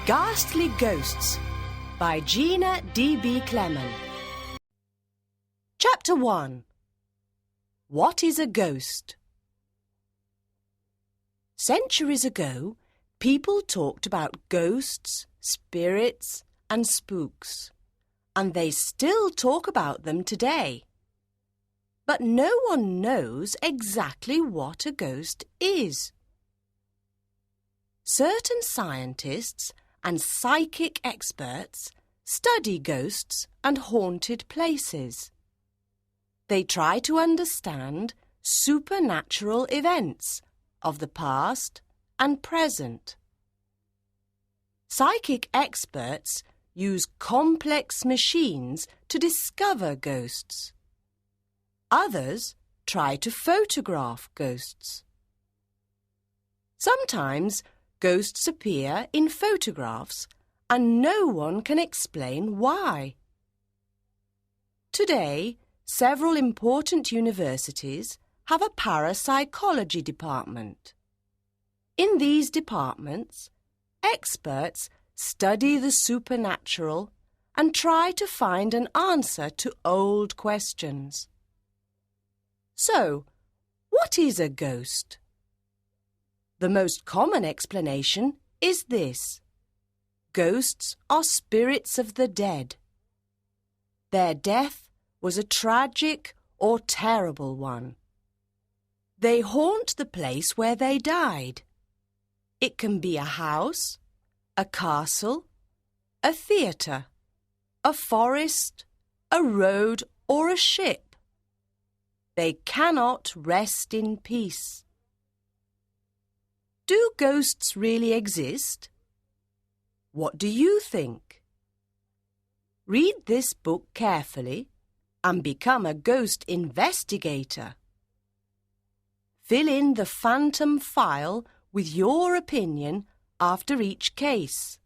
Ghastly Ghosts by Gina D.B. Clement. Chapter 1. What is a ghost? Centuries ago, people talked about ghosts, spirits, and spooks, and they still talk about them today. But no one knows exactly what a ghost is. Certain scientists and psychic experts study ghosts and haunted places. They try to understand supernatural events of the past and present. Psychic experts use complex machines to discover ghosts. Others try to photograph ghosts. Sometimes ghosts appear in photographs and no one can explain why. Today, several important universities have a parapsychology department. In these departments, experts study the supernatural and try to find an answer to old questions. So, what is a ghost? The most common explanation is this: ghosts are spirits of the dead. Their death was a tragic or terrible one. They haunt the place where they died. It can be a house, a castle, a theatre, a forest, a road, or a ship. They cannot rest in peace. Do ghosts really exist? What do you think? Read this book carefully and become a ghost investigator. Fill in the phantom file with your opinion after each case,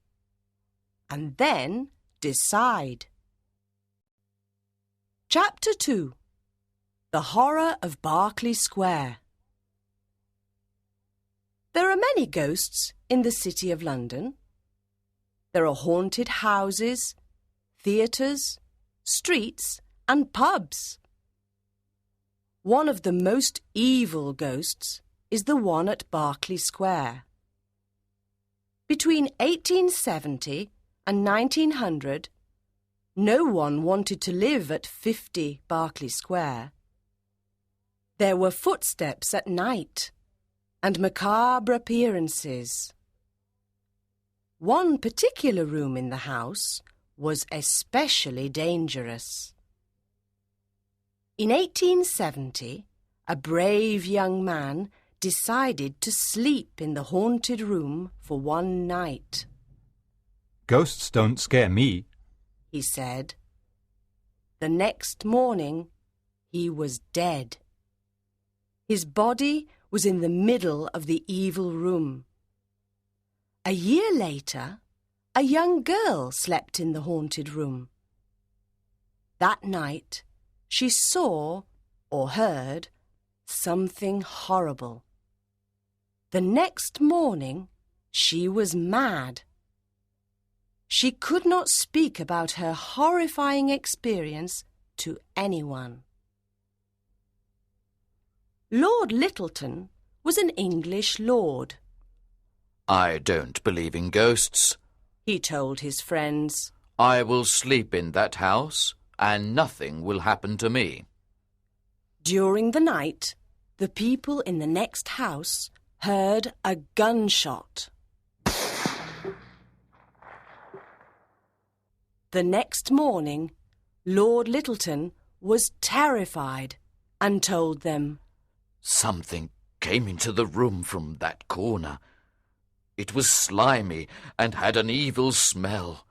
and then decide. Chapter 2. The Horror of Berkeley Square. There are many ghosts in the City of London. There are haunted houses, theatres, streets, and pubs. One of the most evil ghosts is the one at Berkeley Square. Between 1870 and 1900, no one wanted to live at 50 Berkeley Square. There were footsteps at night and macabre appearances. One particular room in the house was especially dangerous. In 1870, a brave young man decided to sleep in the haunted room for one night. "Ghosts don't scare me," he said. The next morning, he was dead. His body was in the middle of the evil room. A year later, a young girl slept in the haunted room. That night, she saw or heard something horrible. The next morning, she was mad. She could not speak about her horrifying experience to anyone. Lord Lyttelton was an English lord. "I don't believe in ghosts," he told his friends. "I will sleep in that house and nothing will happen to me." During the night, the people in the next house heard a gunshot. The next morning, Lord Lyttelton was terrified and told them, "Something came into the room from that corner. It was slimy and had an evil smell.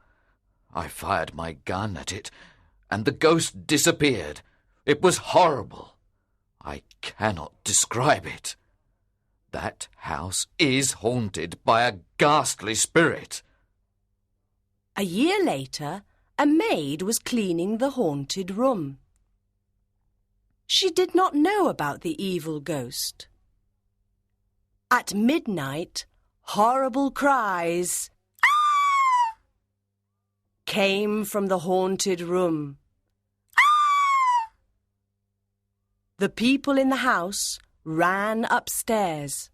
I fired my gun at it, and the ghost disappeared. It was horrible. I cannot describe it. That house is haunted by a ghastly spirit." A year later, a maid was cleaning the haunted room. She did not know about the evil ghost. At midnight, horrible cries came from the haunted room. The people in the house ran upstairs.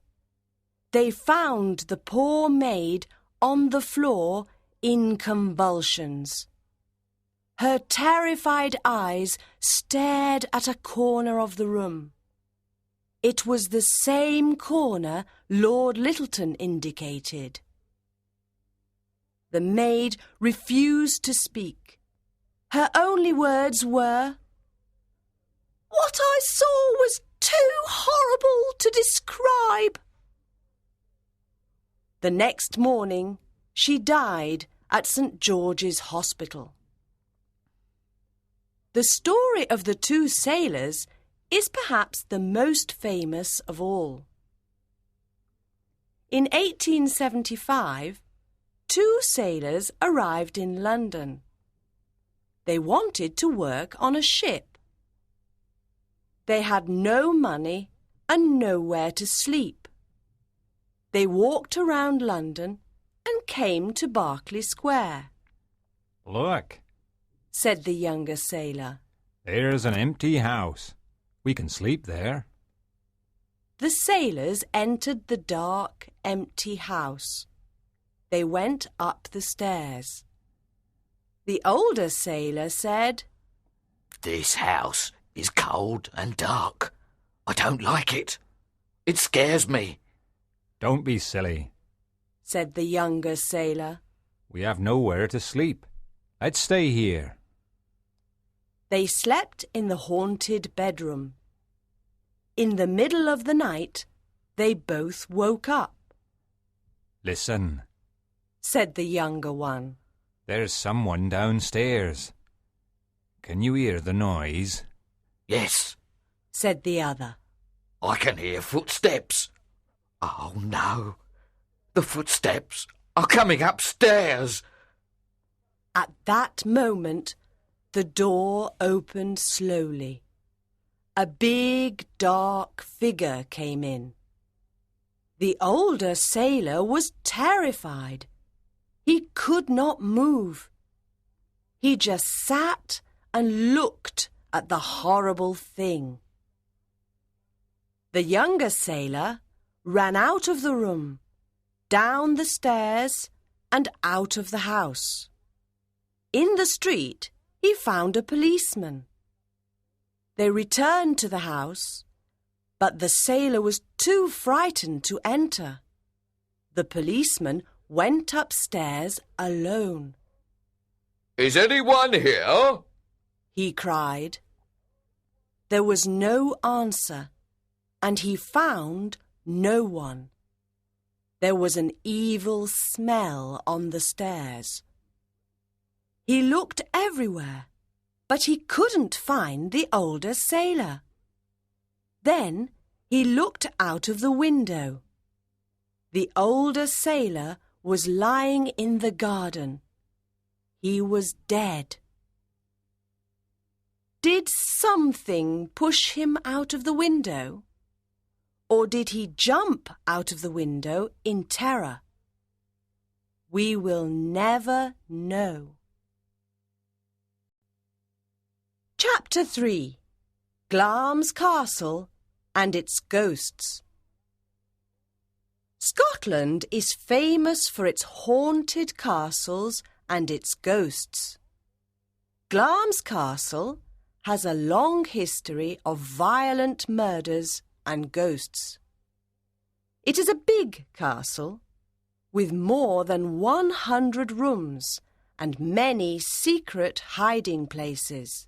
They found the poor maid on the floor in convulsions. Her terrified eyes stared at a corner of the room. It was the same corner Lord Littleton indicated. The maid refused to speak. Her only words were, "What I saw was too horrible to describe." The next morning, she died at St. George's Hospital. The story of the two sailors is perhaps the most famous of all. In 1875, two sailors arrived in London. They wanted to work on a ship. They had no money and nowhere to sleep. They walked around London and came to Berkeley Square. Look, said the younger sailor. There's an empty house. We can sleep there. The sailors entered the dark, empty house. They went up the stairs. The older sailor said, "This house is cold and dark. I don't like it. It scares me." Don't be silly, said the younger sailor. We have nowhere to sleep. Let's stay here. They slept in the haunted bedroom. In the middle of the night, they both woke up. Listen, said the younger one. There's someone downstairs. Can you hear the noise? Yes, said the other. I can hear footsteps. Oh no, the footsteps are coming upstairs. At that moment, the door opened slowly. A big, dark figure came in. The older sailor was terrified. He could not move. He just sat and looked at the horrible thing. The younger sailor ran out of the room, down the stairs, and out of the house. In the street, he found a policeman. They returned to the house, but the sailor was too frightened to enter. The policeman went upstairs alone. "Is anyone here?" he cried. There was no answer, and he found no one. There was an evil smell on the stairs. He looked everywhere, but he couldn't find the older sailor. Then he looked out of the window. The older sailor was lying in the garden. He was dead. Did something push him out of the window? Or did he jump out of the window in terror? We will never know. Chapter 3. Glamis Castle and its Ghosts. Scotland is famous for its haunted castles and its ghosts. Glamis Castle has a long history of violent murders and ghosts. It is a big castle with more than 100 rooms and many secret hiding places.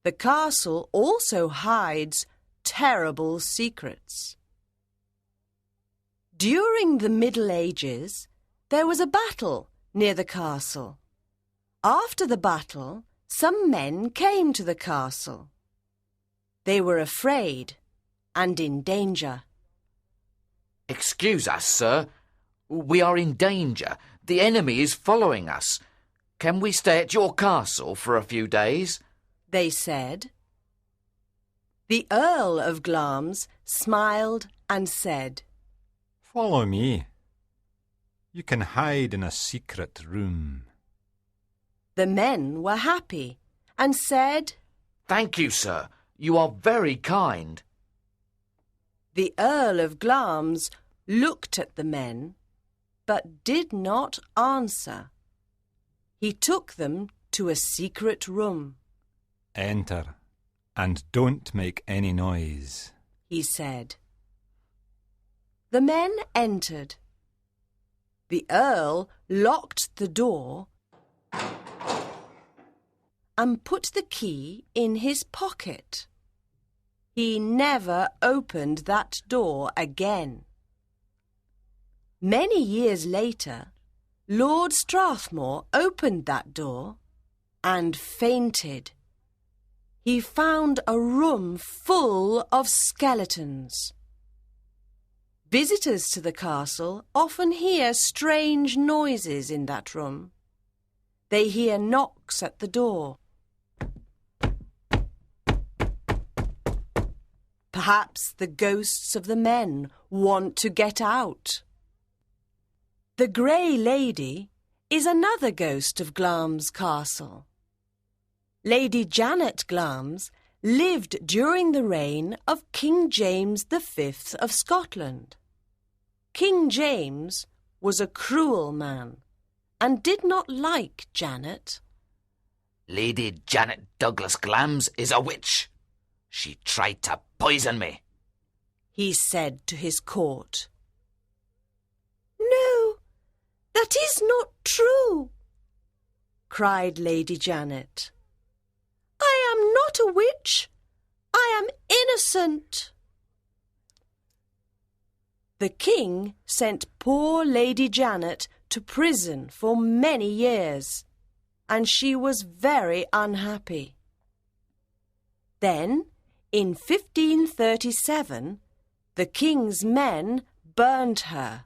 The castle also hides terrible secrets. During the Middle Ages, there was a battle near the castle. After the battle, some men came to the castle. They were afraid and in danger. "Excuse us, sir. We are in danger. The enemy is following us. Can we stay at your castle for a few days?" they said. The Earl of Glamis smiled and said, Follow me. You can hide in a secret room. The men were happy and said, "Thank you, sir. You are very kind." The Earl of Glamis looked at the men, but did not answer. He took them to a secret room. Enter, and don't make any noise, he said. The men entered. The Earl locked the door and put the key in his pocket. He never opened that door again. Many years later, Lord Strathmore opened that door and fainted. He found a room full of skeletons. Visitors to the castle often hear strange noises in that room. They hear knocks at the door. Perhaps the ghosts of the men want to get out. The Grey Lady is another ghost of Glamis Castle. Lady Janet Glamis lived during the reign of King James V of Scotland. King James was a cruel man and did not like Janet. "Lady Janet Douglas Glamis is a witch. She tried to poison me," he said to his court. "No, that is not true," cried Lady Janet. "I am not a witch. I am innocent." The king sent poor Lady Janet to prison for many years, and she was very unhappy. Then, in 1537, the king's men burned her.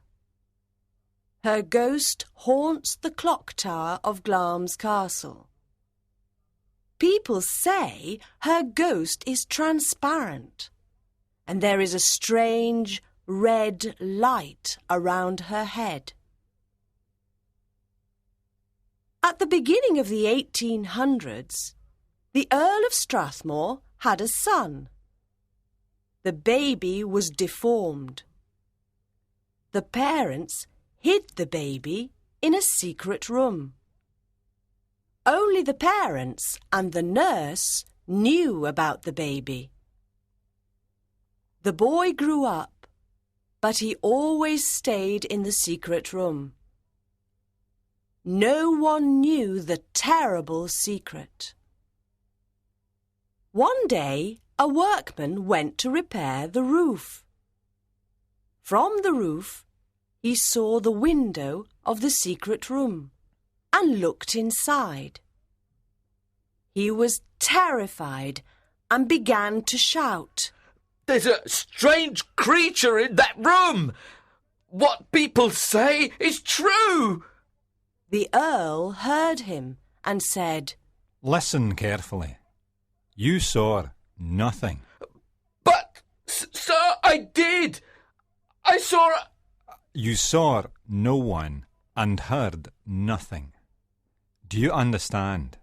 Her ghost haunts the clock tower of Glamis Castle. People say her ghost is transparent, and there is a strange red light around her head. At the beginning of the 1800s, the Earl of Strathmore had a son. The baby was deformed. The parents hid the baby in a secret room. Only the parents and the nurse knew about the baby. The boy grew up, but he always stayed in the secret room. No one knew the terrible secret. One day, a workman went to repair the roof. From the roof, he saw the window of the secret room and looked inside. He was terrified and began to shout, "There's a strange creature in that room! What people say is true!" The Earl heard him and said, Listen carefully. You saw nothing. "But, sir, I did! I saw a..." You saw no one and heard nothing. Do you understand?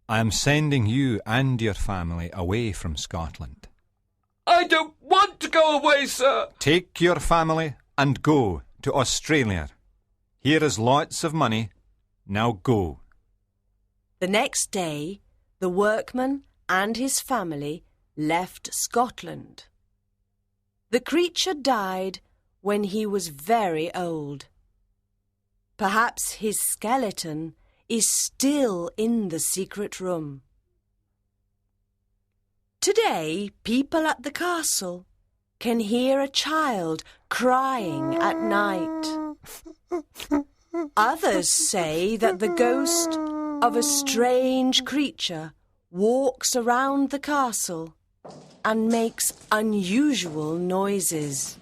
I am sending you and your family away from Scotland. "I don't want to go away, sir!" Take your family and go to Australia. Here is lots of money. Now go. The next day, the workman and his family left Scotland. The creature died when he was very old. Perhaps his skeleton is still in the secret room. Today, people at the castle can hear a child crying at night. Others say that the ghost of a strange creature walks around the castle and makes unusual noises.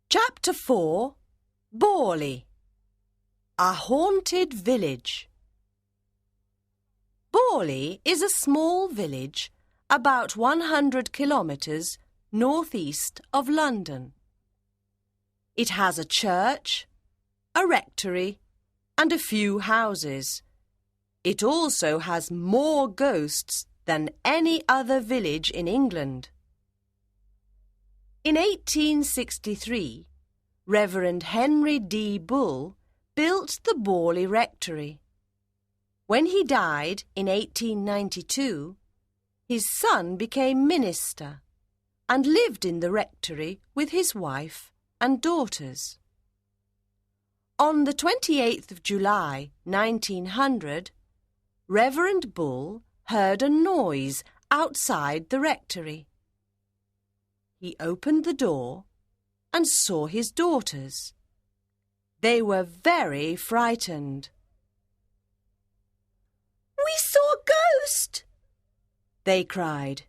Chapter 4, Borley, a haunted village. Borley is a small village about 100 kilometres northeast of London. It has a church, a rectory, and a few houses. It also has more ghosts than any other village in England. In 1863, Reverend Henry D. Bull built the Borley Rectory. When he died in 1892, his son became minister and lived in the rectory with his wife and daughters. On the 28th of July, 1900, Reverend Bull heard a noise outside the rectory. He opened the door and saw his daughters. They were very frightened. "We saw a ghost!" they cried.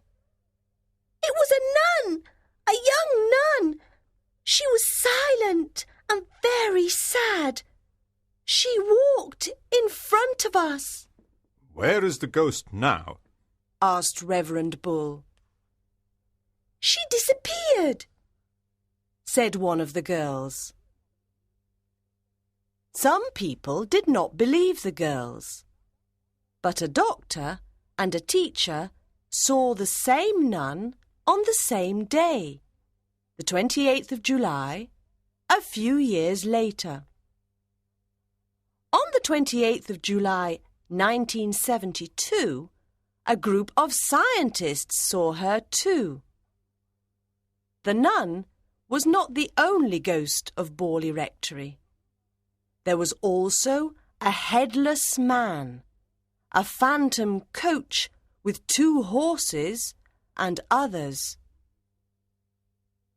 "It was a nun, a young nun. She was silent and very sad. She walked in front of us." "Where is the ghost now?" asked Reverend Bull. "She disappeared," said one of the girls. Some people did not believe the girls, but a doctor and a teacher saw the same nun on the same day, the 28th of July, a few years later. On the 28th of July, 1972, a group of scientists saw her too. The nun was not the only ghost of Borley Rectory. There was also a headless man, a phantom coach with 2 horses, and others.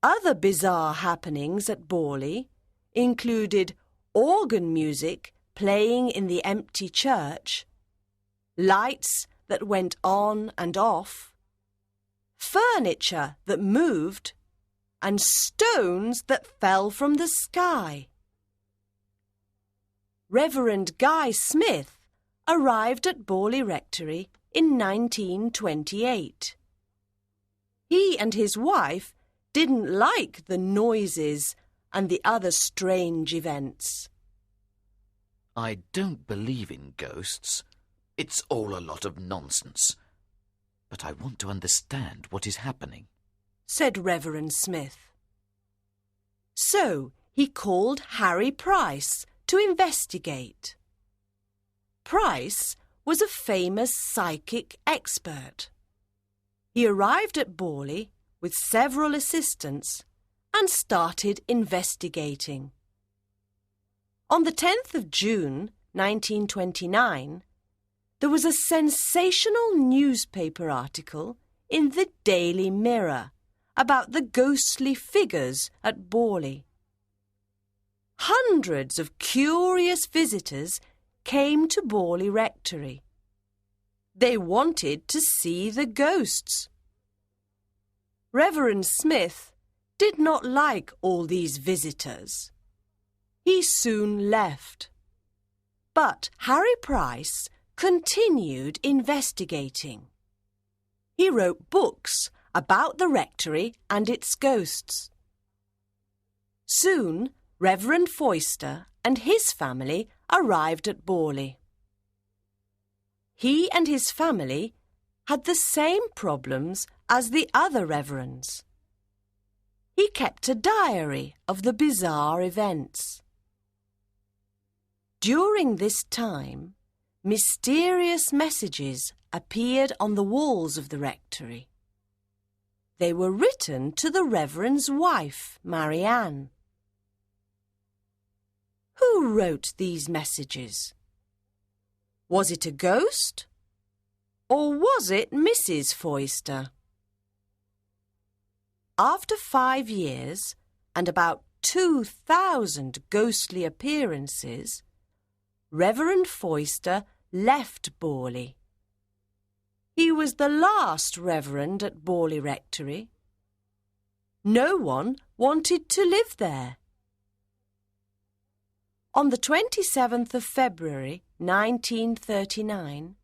Other bizarre happenings at Borley included organ music playing in the empty church, lights that went on and off, furniture that moved, and stones that fell from the sky. Reverend Guy Smith arrived at Borley Rectory in 1928. He and his wife didn't like the noises and the other strange events. "I don't believe in ghosts. It's all a lot of nonsense. But I want to understand what is happening," said Reverend Smith. So he called Harry Price to investigate. Price was a famous psychic expert. He arrived at Borley with several assistants and started investigating. On the 10th of June, 1929, there was a sensational newspaper article in the Daily Mirror about the ghostly figures at Borley. Hundreds of curious visitors came to Borley Rectory. They wanted to see the ghosts. Reverend Smith did not like all these visitors. He soon left. But Harry Price continued investigating. He wrote books about the rectory and its ghosts. Soon, Reverend Foyster and his family arrived at Borley. He and his family had the same problems as the other reverends. He kept a diary of the bizarre events. During this time, mysterious messages appeared on the walls of the rectory. They were written to the reverend's wife, Marianne. Who wrote these messages? Was it a ghost? Or was it Mrs. Foyster? After 5 years and about 2,000 ghostly appearances, Reverend Foyster left Borley. He was the last reverend at Borley Rectory. No one wanted to live there. On the 27th of February, 1939,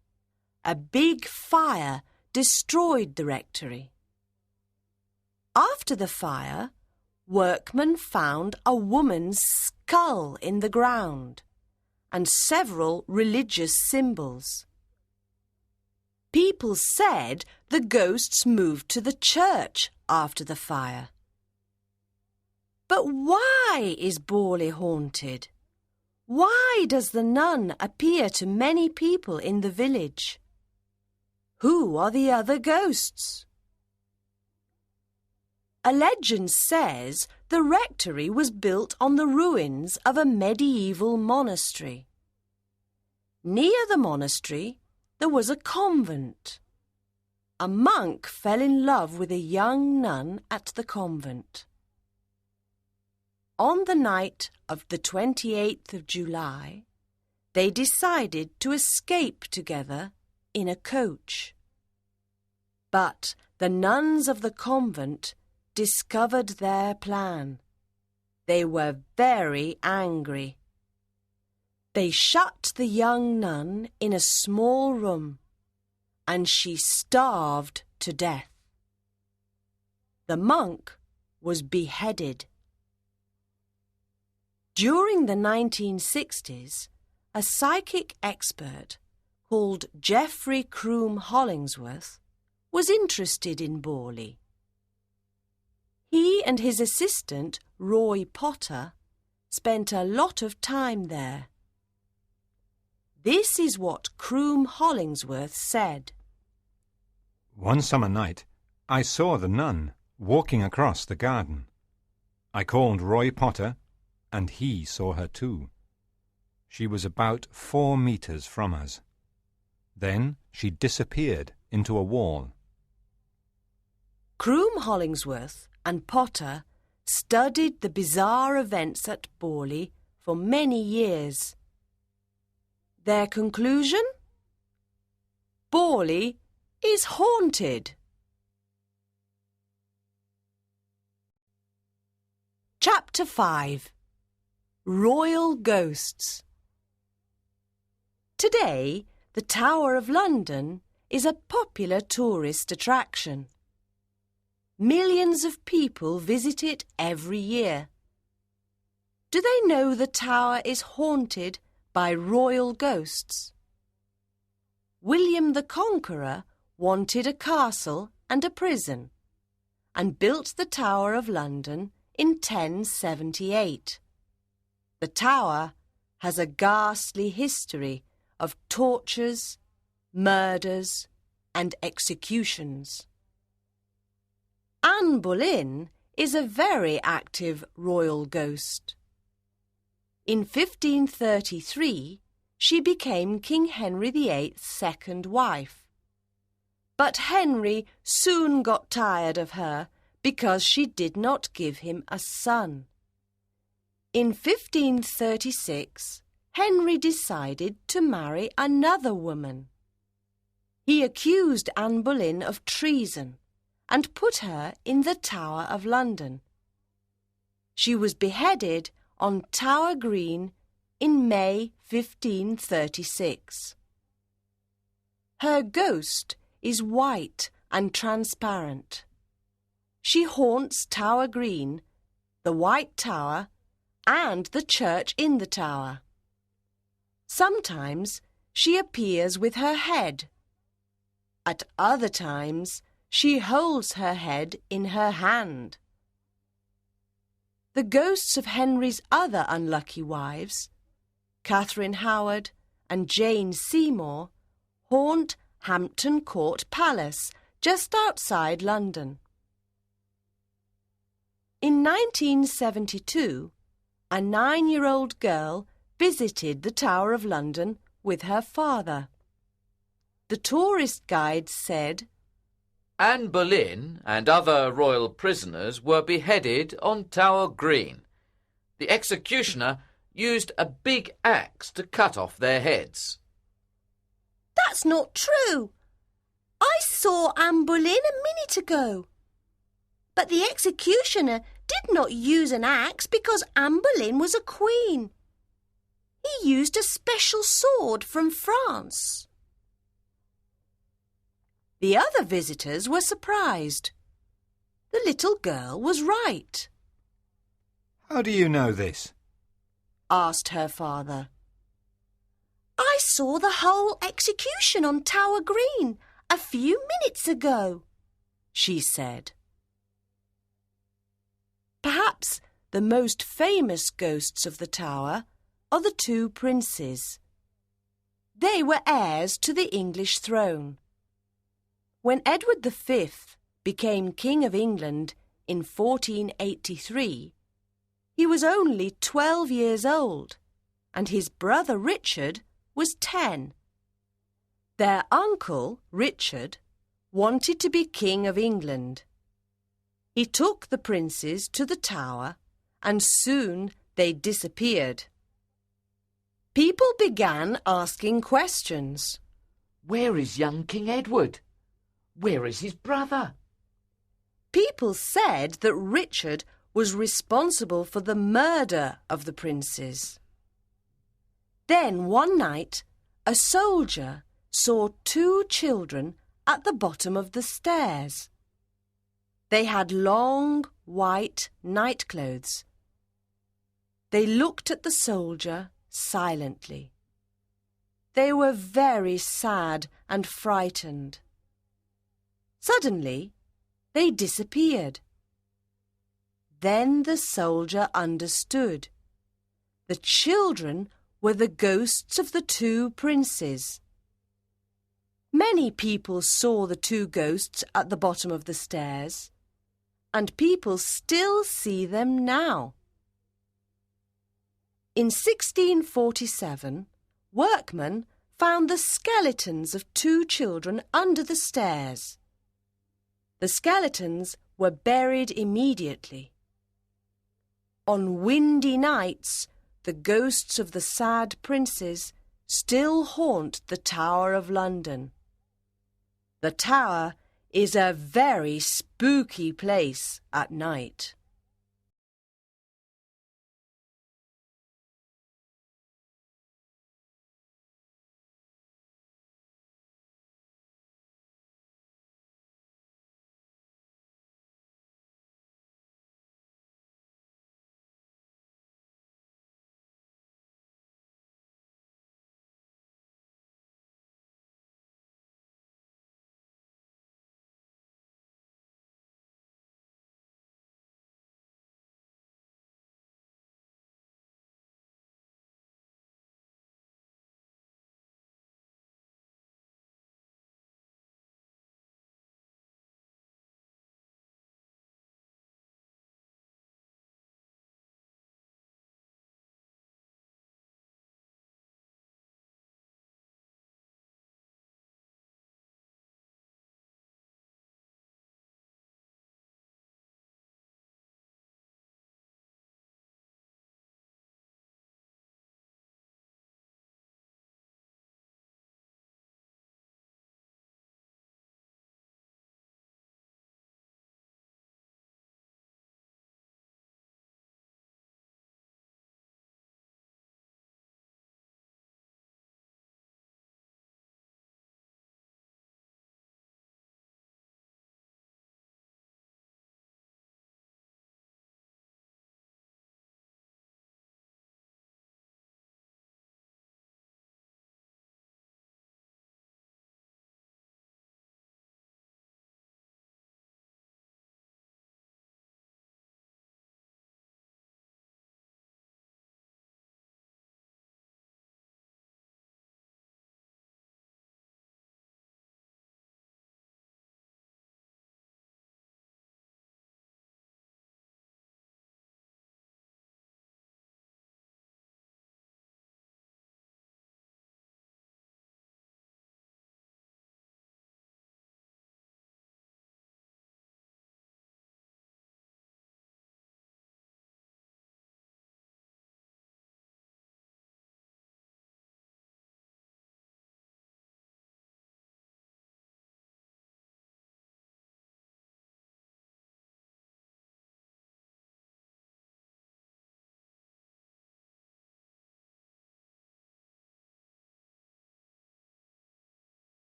a big fire destroyed the rectory. After the fire, workmen found a woman's skull in the ground and several religious symbols. People said the ghosts moved to the church after the fire. But why is Borley haunted? Why does the nun appear to many people in the village? Who are the other ghosts? A legend says the rectory was built on the ruins of a medieval monastery. Near the monastery, there was a convent. A monk fell in love with a young nun at the convent. On the night of the 28th of July, they decided to escape together in a coach. But the nuns of the convent discovered their plan. They were very angry. They shut the young nun in a small room, and she starved to death. The monk was beheaded. During the 1960s, a psychic expert called Geoffrey Croom Hollingsworth was interested in Borley. He and his assistant, Roy Potter, spent a lot of time there. This is what Croom Hollingsworth said. One summer night, I saw the nun walking across the garden. I called Roy Potter, and he saw her too. She was about 4 meters from us. Then she disappeared into a wall. Croom Hollingsworth and Potter studied the bizarre events at Borley for many years. Their conclusion? Borley is haunted. Chapter 5. Royal Ghosts. Today, the Tower of London is a popular tourist attraction. Millions of people visit it every year. Do they know the tower is haunted by royal ghosts? William the Conqueror wanted a castle and a prison and built the Tower of London in 1078. The tower has a ghastly history of tortures, murders, and executions. Anne Boleyn is a very active royal ghost. In 1533, she became King Henry VIII's second wife. But Henry soon got tired of her because she did not give him a son. In 1536, Henry decided to marry another woman. He accused Anne Boleyn of treason and put her in the Tower of London. She was beheaded on Tower Green in May 1536. Her ghost is white and transparent. She haunts Tower Green, the White Tower, and the church in the tower. Sometimes she appears with her head. At other times, she holds her head in her hand. The ghosts of Henry's other unlucky wives, Catherine Howard and Jane Seymour, haunt Hampton Court Palace, just outside London. In 1972, a 9-year-old girl visited the Tower of London with her father. The tourist guide said, Anne Boleyn and other royal prisoners were beheaded on Tower Green. The executioner used a big axe to cut off their heads. That's not true. I saw Anne Boleyn a minute ago. But the executioner did not use an axe because Anne Boleyn was a queen. He used a special sword from France. The other visitors were surprised. The little girl was right. How do you know this? Asked her father. I saw the whole execution on Tower Green a few minutes ago, she said. Perhaps the most famous ghosts of the tower are the two princes. They were heirs to the English throne. When Edward V became King of England in 1483, he was only 12 years old, and his brother Richard was 10. Their uncle, Richard, wanted to be King of England. He took the princes to the tower, and soon they disappeared. People began asking questions. Where is young King Edward? Where is his brother? People said that Richard was responsible for the murder of the princes. Then one night, a soldier saw two children at the bottom of the stairs. They had long, white nightclothes. They looked at the soldier silently. They were very sad and frightened. Suddenly, they disappeared. Then the soldier understood. The children were the ghosts of the two princes. Many people saw the two ghosts at the bottom of the stairs, and people still see them now. In 1647, workmen found the skeletons of two children under the stairs. The skeletons were buried immediately. On windy nights, the ghosts of the sad princes still haunt the Tower of London. The Tower is a very spooky place at night.